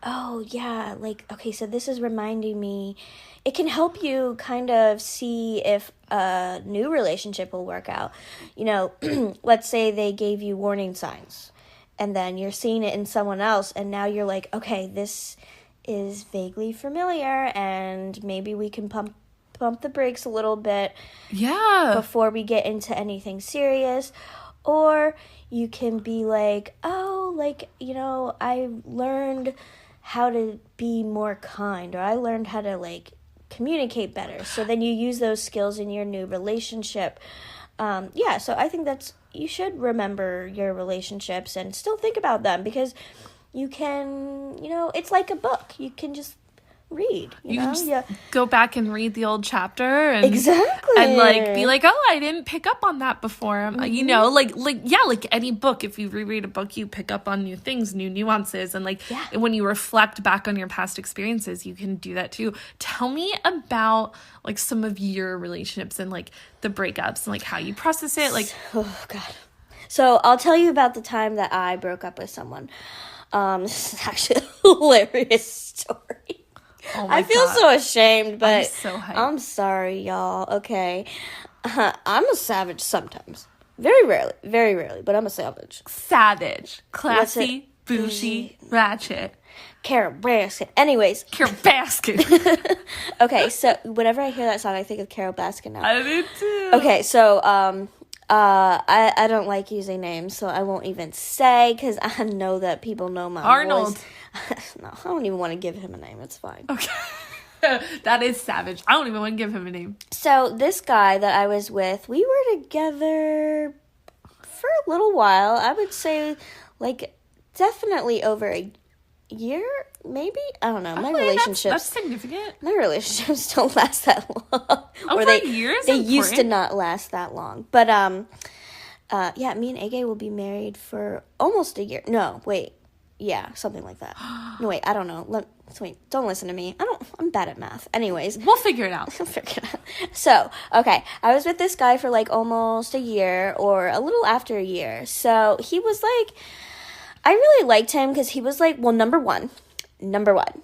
oh yeah, like, okay, so this is reminding me. It can help you kind of see if a new relationship will work out. You know, let's say they gave you warning signs, and then you're seeing it in someone else, and now you're like, okay, this is vaguely familiar, and maybe we can pump the brakes a little bit. Yeah. Before we get into anything serious. Or you can be like, oh, like, you know, I learned how to be more kind, or I learned how to, like, communicate better. So then you use those skills in your new relationship. So I think you should remember your relationships and still think about them, because you can, you know, it's like a book. You can just read. You know? Just go back and read the old chapter. And, exactly. And, like, be like, oh, I didn't pick up on that before. You know, like any book, if you reread a book, you pick up on new things, new nuances. And, like, when you reflect back on your past experiences, you can do that, too. Tell me about, like, some of your relationships and, like, the breakups and, like, how you process it. Like, oh, God. So I'll tell you about the time that I broke up with someone. This is actually a hilarious story. Oh my I feel God. so ashamed, but I'm so hyped. I'm sorry, y'all. Okay. I'm a savage sometimes. Very rarely, but I'm a savage. Savage. Classy, bougie, ratchet. Carrot basket. Anyways. Carrot basket. Okay, so whenever I hear that song, I think of Carol Baskin now. I do too. Okay, so, I don't like using names, so I won't even say, because I know that people know my Arnold. voice. No, I don't even want to give him a name. It's fine. Okay. That is savage. I don't even want to give him a name. So this guy that I was with, we were together for a little while. I would say, like, definitely over a year, maybe? I don't know. My relationships... That's significant. My relationships don't last that long. Over a year is They important. used to not last that long. But, yeah, me and Ege will be married for almost a year. No, wait. Yeah, something like that. No, wait, I don't know. Wait, don't listen to me. I'm bad at math. Anyways. We'll figure it out. So, okay, I was with this guy for, like, almost a year or a little after a year. So, he was, like... I really liked him because he was, like, well, number one,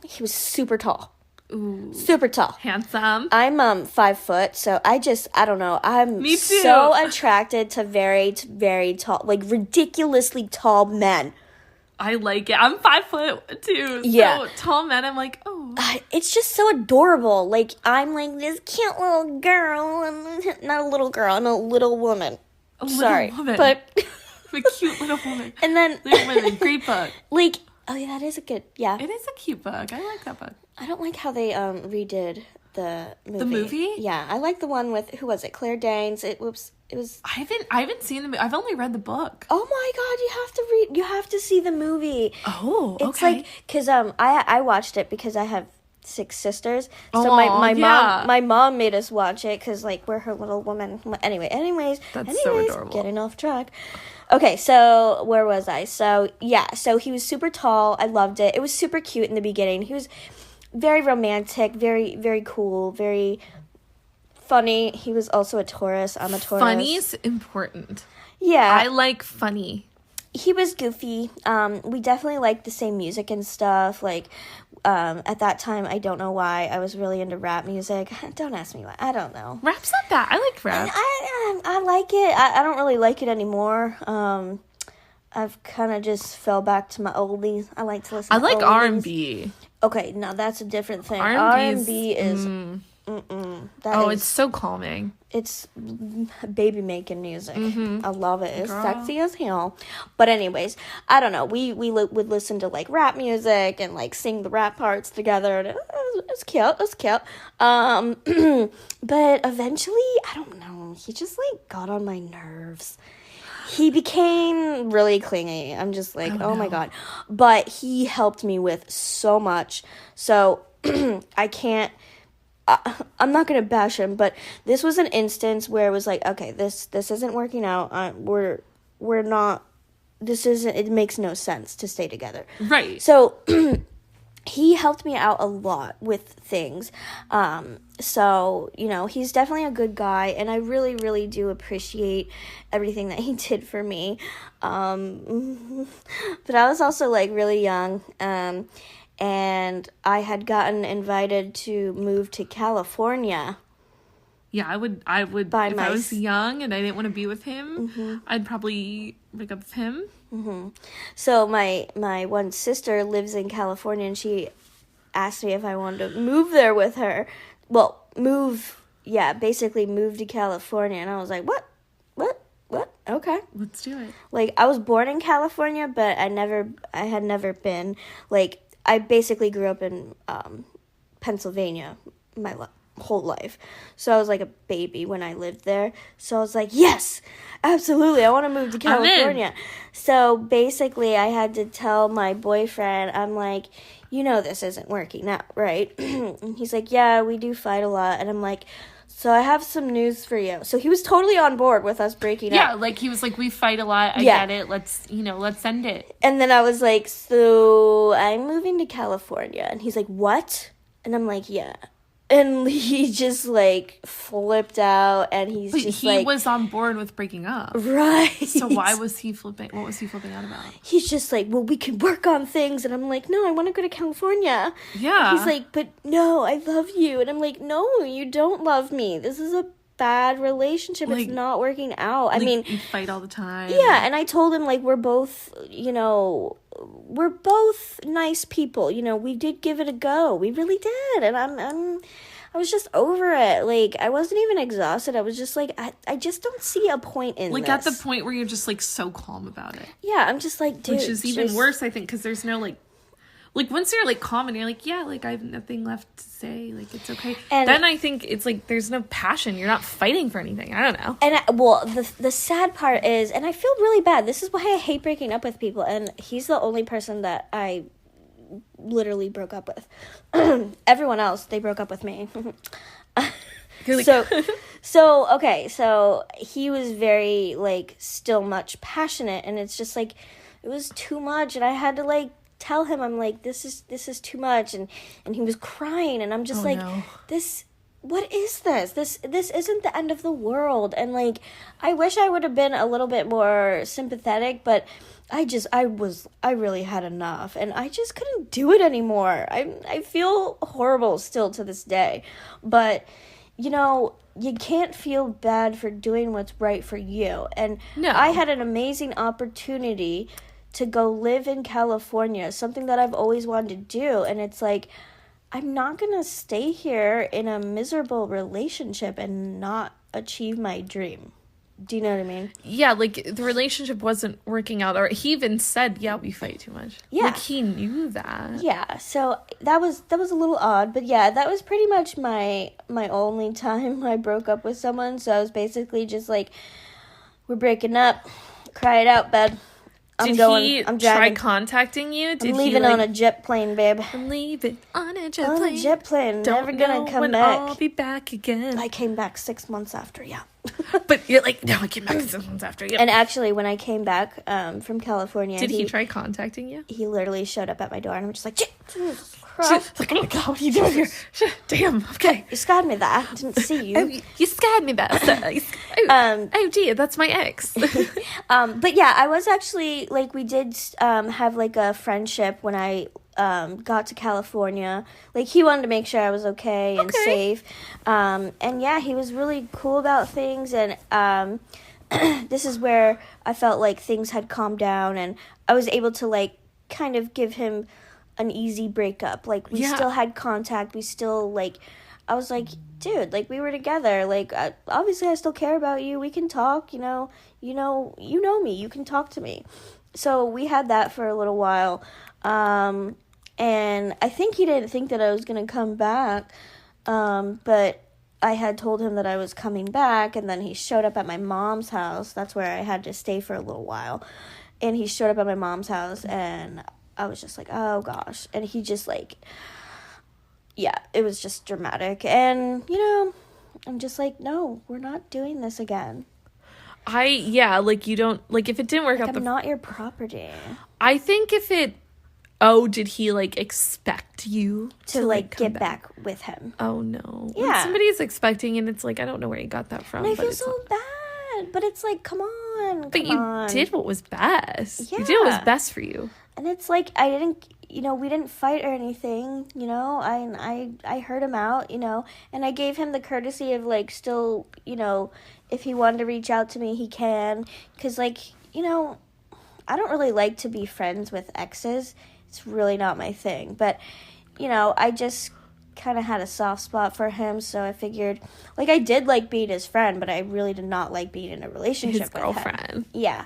he was super tall. Ooh. Super tall. Handsome. I'm 5 foot, so I don't know. I'm Me too. so attracted to very, very tall, like, ridiculously tall men. I like it. I'm 5 foot too. Yeah. So tall men, I'm like, oh. It's just so adorable. Like, I'm like this cute little girl. I'm not a little girl. I'm a little woman. Sorry, woman. but a cute little woman. And then Little Women, great book. Like, oh yeah, that is a good, yeah. It is a cute book. I like that book. I don't like how they redid the movie. The movie? Yeah, I like the one with, who was it? Claire Danes. It was. I haven't seen the movie. I've only read the book. Oh my God, you have to see the movie. Oh, okay. It's like, because I watched it because I have 6 sisters. So my mom made us watch it because, like, we're her little woman. Anyways, so adorable. Getting off track. Okay, so where was I? So yeah, so he was super tall. I loved it. It was super cute in the beginning. He was very romantic, very, very cool, very funny. He was also a Taurus. I'm a Taurus. Funny's important. Yeah. I like funny. He was goofy. We definitely liked the same music and stuff. Like, at that time, I don't know why, I was really into rap music. Don't ask me why. I don't know. Rap's not bad. I like rap. I like it. I don't really like it anymore. I've kind of just fell back to my oldies. I like to listen to oldies. R&B. Okay, now that's a different thing. R&B is... It's so calming. It's baby making music. Mm-hmm. I love it. It's sexy as hell. But anyways, I don't know. We would listen to, like, rap music and, like, sing the rap parts together. And it's cute. It's cute. But eventually, I don't know. He just, like, got on my nerves. He became really clingy. I'm just like, oh my God. But he helped me with so much. So I can't. I'm not gonna bash him, but this was an instance where it was like, okay, this isn't working out. We're not. This isn't. It makes no sense to stay together. Right. So he helped me out a lot with things. So, you know, he's definitely a good guy, and I really, really do appreciate everything that he did for me. But I was also, like, really young. And I had gotten invited to move to California. Yeah, I would. If I was young and I didn't want to be with him, I'd probably break up with him. Mm-hmm. So my one sister lives in California, and she asked me if I wanted to move there with her. Well, basically move to California. And I was like, what? Okay. Let's do it. Like, I was born in California, but I had never been, like, I basically grew up in Pennsylvania my whole life. So I was like a baby when I lived there. So I was like, yes, absolutely, I want to move to California. So basically I had to tell my boyfriend, I'm like, you know this isn't working out, right? And he's like, yeah, we do fight a lot. And I'm like, so I have some news for you. So he was totally on board with us breaking up. Yeah, like he was like, we fight a lot. I get it. Let's end it. And then I was like, so I'm moving to California. And he's like, what? And I'm like, yeah. And he just, like, flipped out, and he was on board with breaking up. Right. So why was he flipping? What was he flipping out about? He's just like, well, we can work on things. And I'm like, no, I want to go to California. Yeah. And he's like, but no, I love you. And I'm like, no, you don't love me. This is a bad relationship. Like, it's not working out. I mean, you fight all the time. Yeah, and I told him, like, we're both nice people. We did give it a go. We really did. And I was just over it. Like, I wasn't even exhausted. I was just like, I just don't see a point in this. Like, at the point where you're just, like, so calm about it. Yeah, I'm just like, dude. Which is even worse, I think, because there's no, like, once you're, like, calm and you're like, yeah, like, I have nothing left to say. Like, it's okay. And then I think it's, like, there's no passion. You're not fighting for anything. I don't know. And, the sad part is, and I feel really bad. This is why I hate breaking up with people. And he's the only person that I literally broke up with. Everyone else, they broke up with me. So he was very, like, still much passionate. And it's just, like, it was too much. And I had to, like, tell him, I'm like, this is too much, and he was crying, and I'm just what is this? This isn't the end of the world. And, like, I wish I would have been a little bit more sympathetic, but I really had enough, and I just couldn't do it anymore. I feel horrible still to this day, but you can't feel bad for doing what's right for you. And no. I had an amazing opportunity to go live in California, something that I've always wanted to do. And it's like, I'm not going to stay here in a miserable relationship and not achieve my dream. Do you know what I mean? Yeah, like, the relationship wasn't working out. Or he even said, yeah, we fight too much. Yeah. Like, he knew that. Yeah, so that was a little odd. But yeah, that was pretty much my only time I broke up with someone. So I was basically just like, we're breaking up. Cry it out, bud. I'm try contacting you? I'm leaving on a jet plane, babe. I'm leaving on a jet plane. On a jet plane. Don't Never gonna come when back. I'll be back again. I came back 6 months after, yeah. But you're like, no, I came back 6 months after. Yep. And actually, when I came back from California... Did he try contacting you? He literally showed up at my door, and I'm just like, Jesus Christ. Like, oh my God, what are you doing here? Damn, okay. You scared me there. I didn't see you. Oh, you scared me there. Oh dear, that's my ex. But yeah, I was actually, like, we did have, like, a friendship when I got to California. Like, he wanted to make sure I was okay and safe. And yeah, he was really cool about things. And this is where I felt like things had calmed down, and I was able to, like, kind of give him an easy breakup. Like, we still had contact. We still, like, I was like, dude, like, we were together. Like, obviously I still care about you. We can talk, you know me. You can talk to me. So we had that for a little while. And I think he didn't think that I was going to come back. But I had told him that I was coming back, and then he showed up at my mom's house. That's where I had to stay for a little while. And he showed up at my mom's house, and I was just like, oh gosh. And he just, like, yeah, it was just dramatic. And, I'm just like, no, we're not doing this again. You don't, like, if it didn't work out. I'm not your property. I think if it, did he, like, expect you to like, get back with him? Oh, no. Yeah. When somebody's expecting, and it's like, I don't know where he got that from. And I feel so bad, but it's like, come on. But you did what was best. Yeah. You did what was best for you. And it's like, I didn't, we didn't fight or anything, I heard him out, and I gave him the courtesy of, like, still, if he wanted to reach out to me, he can, because, like, I don't really like to be friends with exes. It's really not my thing, but, I just kind of had a soft spot for him, so I figured, like, I did like being his friend, but I really did not like being in a relationship with him. His girlfriend. Yeah.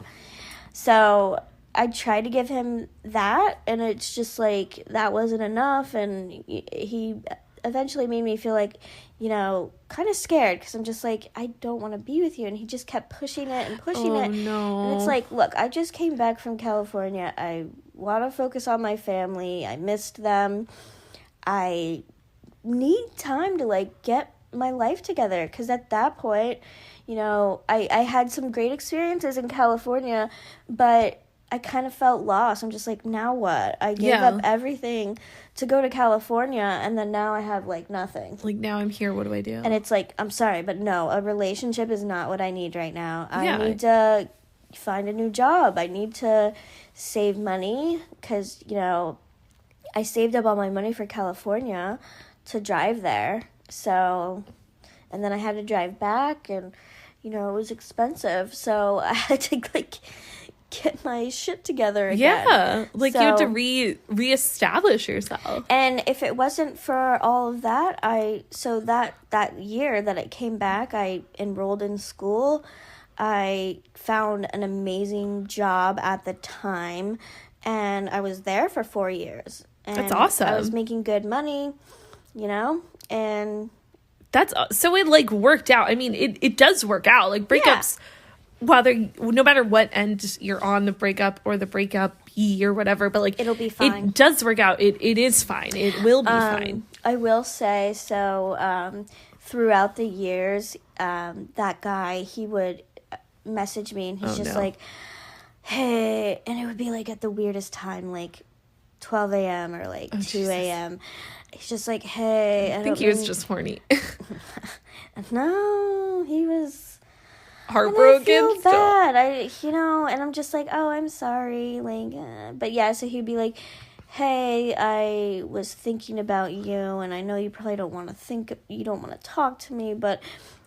So I tried to give him that, and it's just, like, that wasn't enough, and he eventually made me feel like, you know, kind of scared, because I'm just like, I don't want to be with you. And he just kept pushing it and pushing it. No. And it's like, look, I just came back from California. I want to focus on my family. I missed them. I need time to, like, get my life together, because at that point, you know, I had some great experiences in California, but I kind of felt lost. I'm just like, now what? I gave up everything to go to California, and then now I have, like, nothing. Like, now I'm here, what do I do? And it's like, I'm sorry, but no, a relationship is not what I need right now. I need to find a new job. I need to save money, because, you know, I saved up all my money for California to drive there. So, and then I had to drive back, and, you know, it was expensive. So I had to, like, get my shit together again. Yeah, like, you have to reestablish yourself. And if it wasn't for all of that, that year that I came back, I enrolled in school. I found an amazing job at the time, and I was there for 4 years. And that's awesome. I was making good money, you know, and so it, like, worked out. I mean, it does work out. Like, breakups, no matter what end you're on, the breakup or the breakup-y or whatever, but, like, it'll be fine. It does work out. It is fine. It will be fine. I will say, so throughout the years, that guy, he would message me, and he's like, hey, and it would be, like, at the weirdest time, like 12 a.m. or, like, 2 a.m. He's just like, hey. I think he was just horny. No, he was heartbroken. I feel bad. And I'm just like, oh, I'm sorry. Like, but yeah, so he'd be like, hey, I was thinking about you, and I know you probably don't want to talk to me, but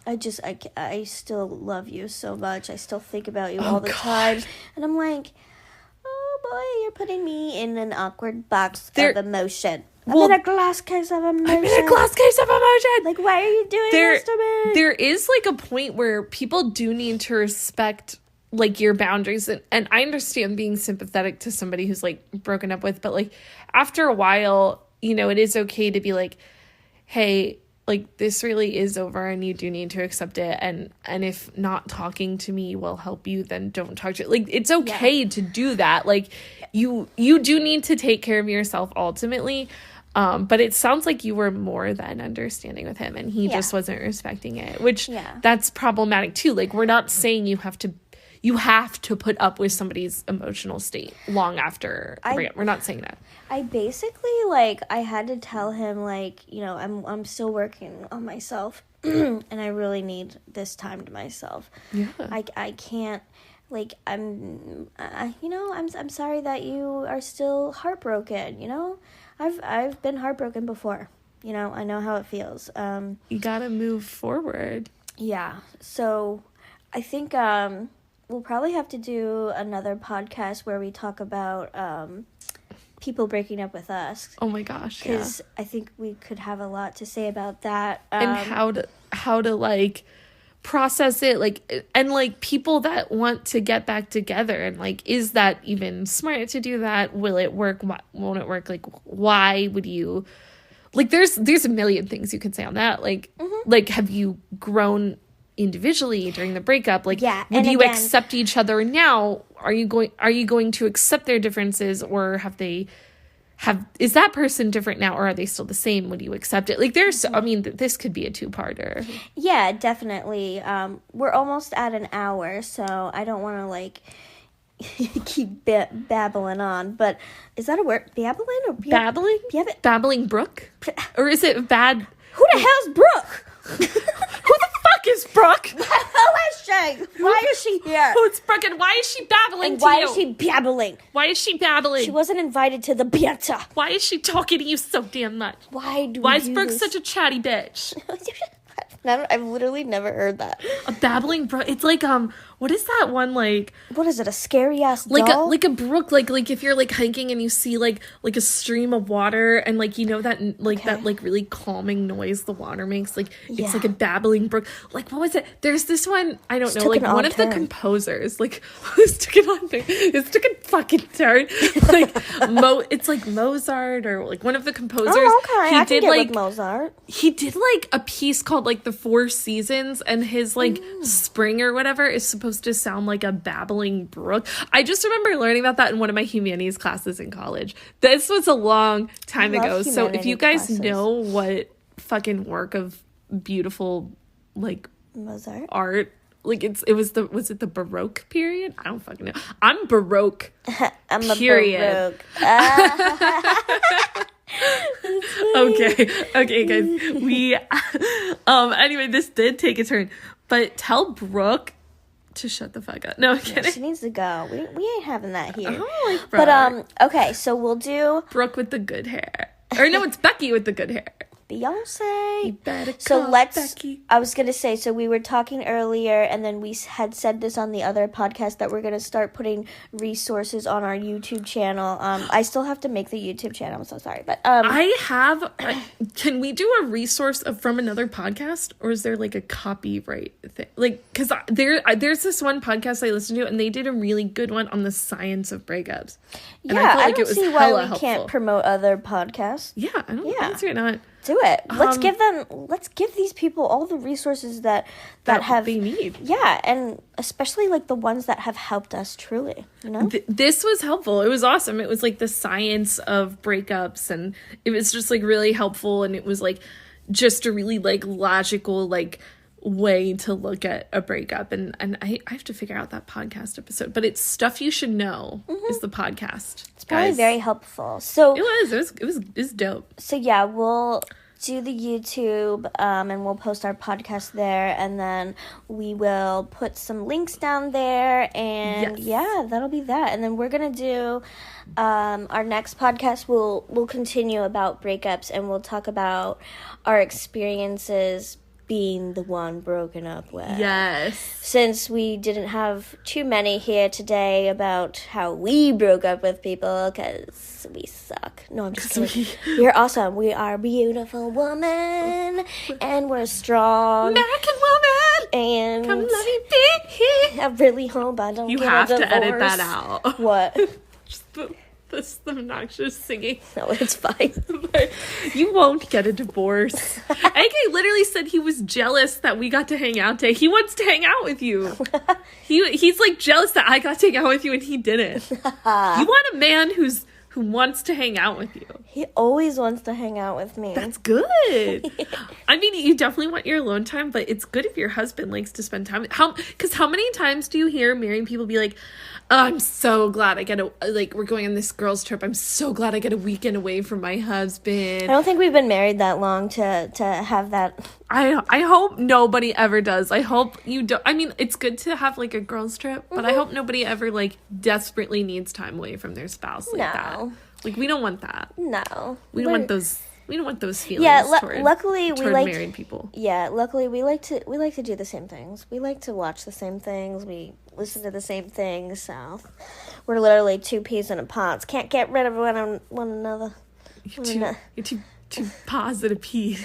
I still love you so much. I still think about you all the time. And I'm like, oh boy, you're putting me in an awkward box of emotion. I'm in a glass case of emotion. Like, why are you doing this to me? There is, like, a point where people do need to respect, like, your boundaries. And I understand being sympathetic to somebody who's, like, broken up with. But, like, after a while, you know, it is okay to be like, hey, like, this really is over, and you do need to accept it. And if not talking to me will help you, then don't talk to it. Like, it's okay to do that. Like, you do need to take care of yourself ultimately. But it sounds like you were more than understanding with him, and he just wasn't respecting it, which that's problematic too. Like, we're not saying you have to put up with somebody's emotional state long after. We're not saying that. I basically, like, I had to tell him, like, you know, I'm still working on myself, and I really need this time to myself. Yeah. I can't, like, I'm sorry that you are still heartbroken, you know? I've been heartbroken before. You know, I know how it feels. You gotta move forward. Yeah. So I think we'll probably have to do another podcast where we talk about people breaking up with us. Oh my gosh, because I think we could have a lot to say about that. And how to like process it, like, and like people that want to get back together, and like, is that even smart to do that? Will it work? Won't it work? Like, why would you, like, there's a million things you could say on that. Like, like, have you grown individually during the breakup? Like, would you accept each other now? Are you going to accept their differences, or is that person different now, or are they still the same? Would you accept it? Like, there's, I mean, this could be a two-parter. Yeah, definitely. We're almost at an hour, so I don't want to, like, keep babbling on. But is that a word? Babbling or babbling? Babbling Brooke? Or is it bad? Who the hell's Brooke? Who the fuck is Brooke? Who is she? Why is she here? Who's Brooke, and why is she babbling and to why you? Is she babbling? Why is she babbling? She wasn't invited to the Banter. Why is she talking to you so damn much? Why is Brooke such a chatty bitch? I've literally never heard that. A babbling Brooke. It's like, what is that one, like... What is it, a scary-ass doll? Like a brook, like if you're, like, hiking and you see, like a stream of water, and, like, you know that, like, that, like, really calming noise the water makes? Like, it's like a babbling brook. Like, what was it? There's this one, I don't know, like, one of the composers, like, who's took it on there? It's took a fucking turd. Like it's like Mozart or like one of the composers. Oh, okay. I can get with Mozart. He did like a piece called like The Four Seasons, and his like spring or whatever is supposed to sound like a babbling brook. I just remember learning about that in one of my humanities classes in college. This was a long time ago. So if you guys know what fucking work of beautiful like Mozart art, like was it the Baroque period? I don't fucking know. I'm Baroque. I'm period. A Baroque. Okay, guys. We anyway, this did take a turn, but tell Brooke to shut the fuck up. No, I'm kidding. She needs to go. We ain't having that here. I don't like Brooke. But okay, so we'll do Brooke with the good hair. Or no, it's Becky with the good hair. Beyonce. You better So let's. Becky. I was gonna say. So we were talking earlier, and then we had said this on the other podcast that we're gonna start putting resources on our YouTube channel. I still have to make the YouTube channel. I'm so sorry, but I have. Can we do a resource from another podcast, or is there like a copyright thing? Like, because there's this one podcast I listened to, and they did a really good one on the science of breakups. And yeah, I don't see why we can't promote other podcasts. Yeah, I don't see it not. Do it. Let's give these people all the resources that they need. Yeah, and especially like the ones that have helped us truly, you know? This was helpful. It was awesome. It was like the science of breakups, and it was just like really helpful, and it was like just a really like logical like way to look at a breakup, and I have to figure out that podcast episode, but it's Stuff You Should Know is the podcast. It's probably very helpful. So it was dope. So yeah, we'll do the YouTube and we'll post our podcast there, and then we will put some links down there, and yeah, that'll be that. And then we're gonna do our next podcast. We'll continue about breakups, and we'll talk about our experiences being the one broken up with. Yes. Since we didn't have too many here today about how we broke up with people, because we suck. No, I'm just kidding. We're awesome. We are beautiful women, and we're strong American woman. And come let me be here. I really hope I don't you get have a divorce. to edit that out. What? Just the obnoxious singing. No, it's fine. You won't get a divorce. AK literally said he was jealous that we got to hang out today. He wants to hang out with you. He's like jealous that I got to hang out with you and he didn't. You want a man who wants to hang out with you. He always wants to hang out with me. That's good. I mean, you definitely want your alone time, but it's good if your husband likes to spend time. Because how many times do you hear married people be like, oh, I'm so glad I get we're going on this girls trip. I'm so glad I get a weekend away from my husband. I don't think we've been married that long to have that. I hope nobody ever does. I hope you don't. I mean, it's good to have like a girls trip, but I hope nobody ever like desperately needs time away from their spouse like that. Like, we don't want that. No. We don't want those feelings luckily toward married people. Yeah, luckily we like to do the same things. We like to watch the same things. We listen to the same things. So we're literally two peas in a pod. Can't get rid of one another. You're too positive pea.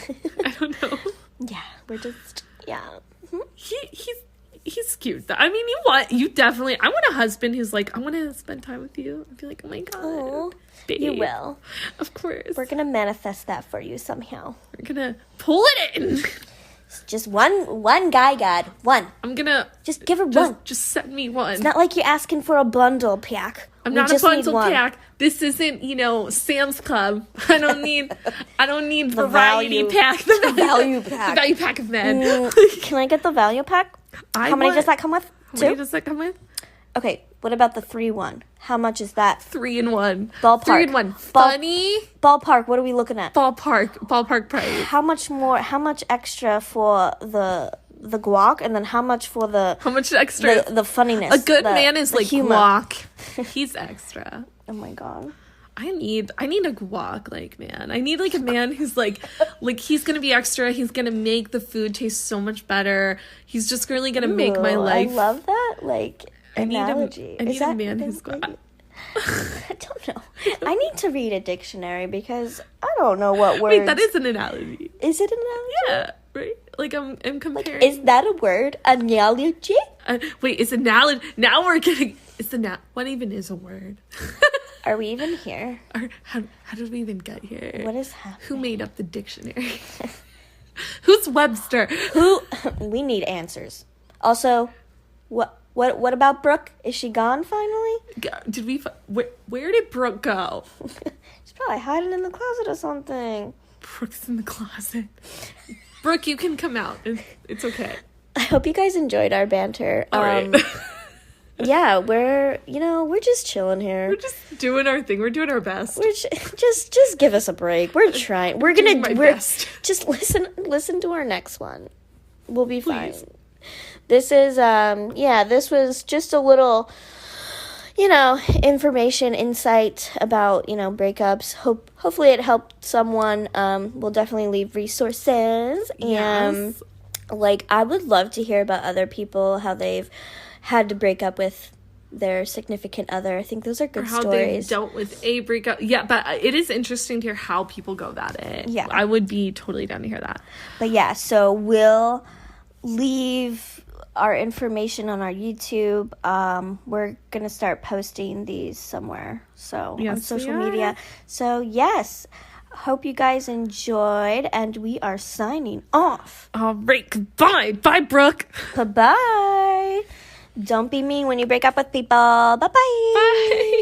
I don't know. Yeah, we're just He's cute though. I mean, you definitely. I want a husband who's like, I want to spend time with you. I'd be like, oh my god, babe. You will, of course. We're gonna manifest that for you somehow. We're gonna pull it in. Just one guy, God, one. I'm gonna just give her one. Just send me one. It's not like you're asking for a bundle pack. I'm not a bundle pack. This isn't, Sam's Club. I don't need the variety pack. The value pack. The value pack of men. Can I get the value pack? How many does that come with? How many does that come with? Okay, what about the 3-1? How much is that? 3-in-1. Ballpark. 3-in-1. Funny. Ballpark, what are we looking at? Ballpark price. How much extra for the guac, and then how much for how much extra? The funniness. A good man is like humor. Guac. He's extra. Oh my god. I need a guac like man. I need like a man who's like he's gonna be extra. He's gonna make the food taste so much better. He's just really gonna make my life. I love that analogy. I need a man who's guac. I don't know. I need to read a dictionary because I don't know what words. Wait, that is an analogy. Is it an analogy? Yeah, right. Like I'm comparing. Is that a word? Analogy? Wait, is analogy... Now we're getting... What even is a word? Are we even here? How did we even get here? What is happening? Who made up the dictionary? Who's Webster? We need answers. Also, what about Brooke? Is she gone finally? Did we... Where did Brooke go? She's probably hiding in the closet or something. Brooke's in the closet. Brooke, you can come out. It's okay. I hope you guys enjoyed our banter. All right. Yeah, we're just chilling here. We're just doing our thing. We're doing our best. We're just give us a break. We're trying. We're best. Just listen to our next one. We'll be fine. This is this was just a little information, insight about, breakups. Hopefully it helped someone. We'll definitely leave resources. Yes. And I would love to hear about other people, how they've had to break up with their significant other. I think those are good stories. How they've dealt with a breakup. Yeah, but it is interesting to hear how people go about it. Yeah. I would be totally down to hear that. But yeah, so we'll leave our information on our YouTube. We're going to start posting these somewhere. So on social media. So yes, hope you guys enjoyed, and we are signing off. All right, goodbye. Bye, Brooke. Bye-bye. Don't be mean when you break up with people. Bye-bye. Bye.